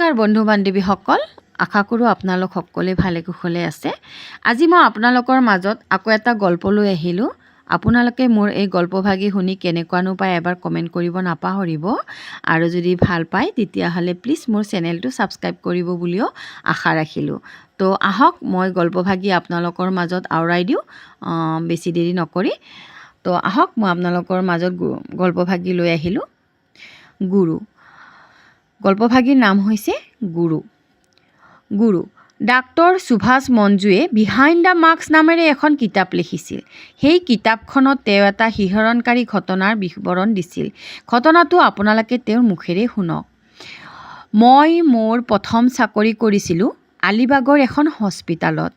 নমস্কাৰ বন্ধু বান্ধৱীসকল, আশা কৰোঁ আপোনালোক সকলোৱে ভালে কুশলে আছে। আজি মই আপোনালোকৰ মাজত আকৌ এটা গল্প লৈ আহিলোঁ। আপোনালোকে মোৰ এই গল্পভাগি শুনি কেনেকুৱানো পায় এবাৰ কমেণ্ট কৰিব নাপাহৰিব। আৰু যদি ভাল পায় তেতিয়াহ'লে প্লিজ মোৰ চেনেলটো ছাবস্ক্ৰাইব কৰিব বুলিও আশা ৰাখিলোঁ। তো আহক মই গল্পভাগি আপোনালোকৰ মাজত আওৰাই দিওঁ বেছি দেৰি নকৰি। তো আহক মই আপোনালোকৰ মাজত গল্পভাগি লৈ আহিলোঁ। গুৰু। গল্পভাগীৰ নাম হৈছে গুৰু। ডাক্তৰ সুভাষ মঞ্জুৱে বিহাইণ্ড দ্য মাস্ক নামেৰে এখন কিতাপ লিখিছিল। সেই কিতাপখনত তেওঁ এটা শিহৰণকাৰী ঘটনাৰ বিৱৰণ দিছিল। ঘটনাটো আপোনালোকে তেওঁৰ মুখেৰে শুনক। মই মোৰ প্ৰথম চাকৰি কৰিছিলোঁ আলিবাগৰ এখন হস্পিটালত।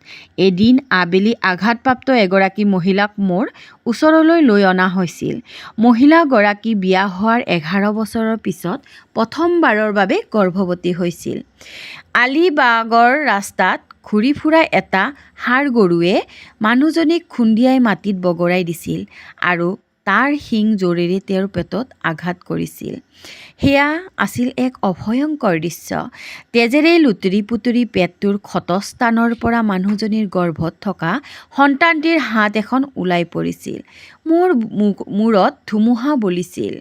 এদিন আবেলি আঘাতপ্ৰাপ্ত এগৰাকী মহিলাক মোৰ ওচৰলৈ লৈ অনা হৈছিল। মহিলাগৰাকী বিয়া হোৱাৰ 11 বছৰৰ পিছত প্ৰথমবাৰৰ বাবে গৰ্ভৱতী হৈছিল। আলিবাগৰ ৰাস্তাত ঘূৰি ফুৰা এটা ষাঁড় গৰুৱে মানুহজনীক খুন্দিয়াই মাটিত বগৰাই দিছিল আৰু তাৰ শিং জোৰেৰে তেওঁৰ পেটত আঘাত কৰিছিল। সেয়া আছিল এক অভয়ংকৰ দৃশ্য। তেজেৰে লুতুৰি পুতুৰি পেটটোৰ ক্ষতস্থানৰ পৰা মানুহজনীৰ গৰ্ভত থকা সন্তানটিৰ হাত এখন ওলাই পৰিছিল। মোৰ মূৰত ধুমুহা বলিছিল।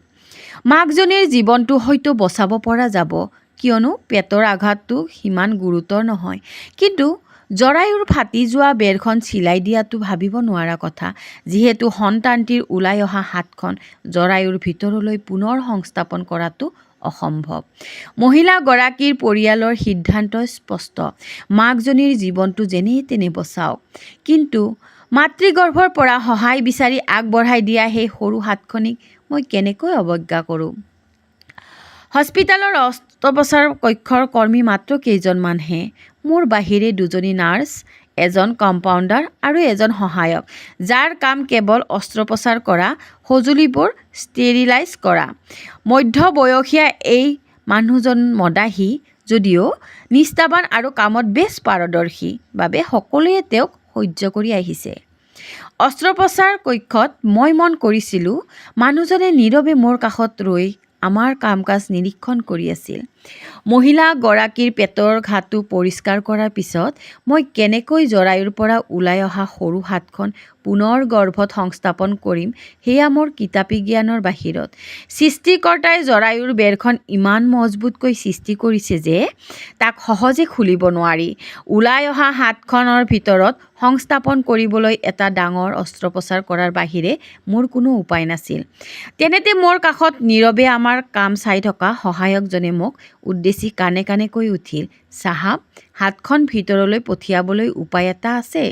মাকজনীৰ জীৱনটো হয়তো বচাব পৰা যাব, কিয়নো পেটৰ আঘাতটো সিমান গুৰুতৰ নহয়। কিন্তু জৰায়ুৰ ফাটি যোৱা বেৰখন চিলাই দিয়াটো ভাবিব নোৱাৰা কথা, যিহেতু সন্তানটিৰ ওলাই অহা হাতখন জৰায়ুৰ ভিতৰলৈ পুনৰ সংস্থাপন কৰাটো অসম্ভৱ। মহিলাগৰাকীৰ পৰিয়ালৰ সিদ্ধান্ত স্পষ্ট, মাকজনীৰ জীৱনটো যেনে তেনে বচাওক। কিন্তু মাতৃগৰ্ভৰ পৰা সহায় বিচাৰি আগবঢ়াই দিয়া সেই সৰু হাতখনিক মই কেনেকৈ অৱজ্ঞা কৰোঁ? হস্পিটালৰ অস্ত্ৰোপচাৰ কক্ষৰ কৰ্মী মাত্ৰ কেইজনমানহে। মোৰ বাহিৰে 2জনী নাৰ্ছ, এজন কম্পাউণ্ডাৰ আৰু এজন সহায়ক, যাৰ কাম কেৱল অস্ত্ৰোপচাৰ কৰা, সঁজুলিবোৰ ষ্টেৰিলাইজ কৰা। মধ্যবয়সীয়া এই মানুহজন মদাহী যদিও নিষ্ঠাৱান আৰু কামত বেছ পাৰদৰ্শী বাবে সকলোৱে তেওঁক সহ্য কৰি আহিছে। অস্ত্ৰোপচাৰ কক্ষত মই মন কৰিছিলোঁ, মানুহজনে নীৰৱে মোৰ কাষত ৰৈ আমাৰ কাম-কাজ নিৰীক্ষণ কৰি আছিল। মহিলাগৰাকীৰ পেটৰ ঘাঁটো পৰিষ্কাৰ কৰাৰ পিছত মই কেনেকৈ জৰায়ুৰ পৰা ওলাই অহা সৰু হাতখন পুনৰ গৰ্ভত সংস্থাপন কৰিম, সেয়া মোৰ কিতাপী জ্ঞানৰ বাহিৰত। সৃষ্টিকৰ্তাই জৰায়ুৰ বেৰখন ইমান মজবুতকৈ সৃষ্টি কৰিছে যে তাক সহজে খুলিব নোৱাৰি। ওলাই অহা হাতখনৰ ভিতৰত সংস্থাপন কৰিবলৈ এটা ডাঙৰ অস্ত্ৰোপচাৰ কৰাৰ বাহিৰে মোৰ কোনো উপায় নাছিল। তেনেতে মোৰ কাষত নীৰৱে আমাৰ কাম চাই থকা সহায়কজনে মোক উদ্দেশ্যি কাণে কাণে কৈ উঠিল, চাহাব, হাতখন ভিতৰলৈ পঠিয়াবলৈ উপায় এটা আছে।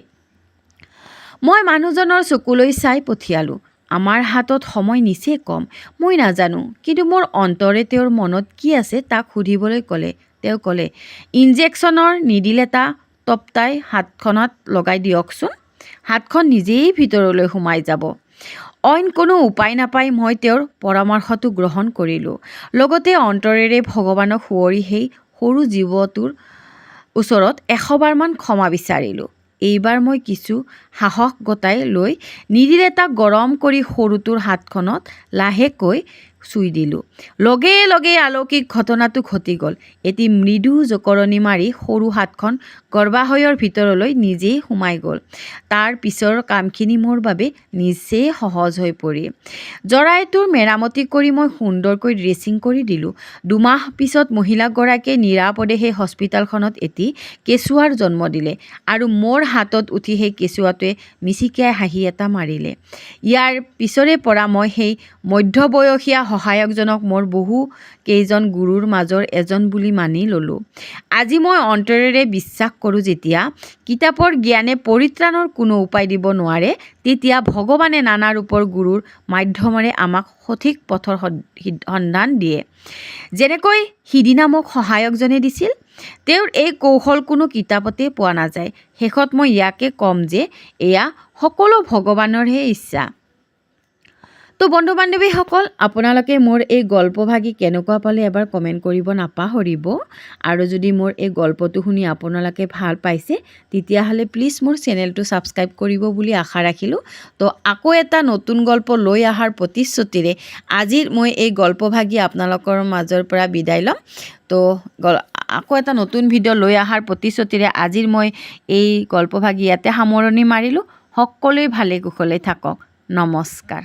মই মানুহজনৰ চকুলৈ চাই পঠিয়ালোঁ। আমাৰ হাতত সময় নিচেই কম। মই নাজানো, কিন্তু মোৰ অন্তৰে তেওঁৰ মনত কি আছে তাক সুধিবলৈ ক'লে। তেওঁ ক'লে, ইনজেকশ্যনৰ নিডিল এটা তপ্তাই হাতখনত লগাই দিয়কচোন। হাতখন নিজেই ভিতৰলৈ সোমাই যাব। অইন কোনো উপায় নাপাই মই তেওঁৰ পৰামৰ্শটো গ্ৰহণ কৰিলোঁ। লগতে অন্তৰেৰে ভগৱানক সুঁৱৰি সেই সৰু জীৱটোৰ ওচৰত 100 বাৰমান ক্ষমা বিচাৰিলোঁ। এইবাৰ মই কিছু সাহস গোটাই লৈ নিডিল এটা গৰম কৰি সৰুটোৰ হাতখনত লাহেকৈ চুই দিলোঁ। লগে লগে অলৌকিক ঘটনাটো ঘটি গ'ল। এটি মৃদু জোকৰণি মাৰি সৰু হাতখন গৰ্ভাশয়ৰ ভিতৰলৈ নিজেই সোমাই গ'ল। তাৰ পিছৰ কামখিনি মোৰ বাবে নিচেই সহজ হৈ পৰিল। জৰায়ুটোৰ মেৰামতি কৰি মই সুন্দৰকৈ ড্ৰেছিং কৰি দিলোঁ। 2 মাহ পিছত মহিলাগৰাকীয়ে নিৰাপদে সেই হস্পিটালখনত এটি কেঁচুৱাৰ জন্ম দিলে আৰু মোৰ হাতত উঠি সেই কেঁচুৱাটোৱে মিচিকিয়াই হাঁহি এটা মাৰিলে। ইয়াৰ পিছৰে পৰা মই সেই মধ্যবয়সীয়া সহায়কজনক মোৰ বহু কেইজন গুৰুৰ মাজৰ এজন বুলি মানি ল'লোঁ। আজি মই অন্তৰেৰে বিশ্বাস কৰোঁ, যেতিয়া কিতাপৰ জ্ঞানে পৰিত্ৰাণৰ কোনো উপায় দিব নোৱাৰে, তেতিয়া ভগৱানে নানা ৰূপৰ গুৰুৰ মাধ্যমেৰে আমাক সঠিক পথৰ সন্ধান দিয়ে। যেনেকৈ সিদিনা মোক সহায়কজনে দিছিল। তেওঁৰ এই কৌশল কোনো কিতাপতে পোৱা নাযায়। শেষত মই ইয়াকে ক'ম যে এয়া সকলো ভগৱানৰহে ইচ্ছা। তো বন্ধু বান্ধৱীসকল, আপোনালোকে মোৰ এই গল্পভাগি কেনেকুৱা পালে এবাৰ কমেণ্ট কৰিব নাপাহৰিব। আৰু যদি মোৰ এই গল্পটো শুনি আপোনালোকে ভাল পাইছে, তেতিয়াহ'লে প্লিজ মোৰ চেনেলটো ছাবস্ক্ৰাইব কৰিব বুলি আশা ৰাখিলোঁ। তো আকৌ এটা নতুন গল্প লৈ অহাৰ প্ৰতিশ্ৰুতিৰে আজিৰ মই এই গল্পভাগি আপোনালোকৰ মাজৰ পৰা বিদায় ল'ম। তো আকৌ এটা নতুন ভিডিঅ' লৈ অহাৰ প্ৰতিশ্ৰুতিৰে আজিৰ মই এই গল্পভাগি ইয়াতে সামৰণি মাৰিলোঁ। সকলোৱে ভালে কুশলে থাকক। নমস্কাৰ।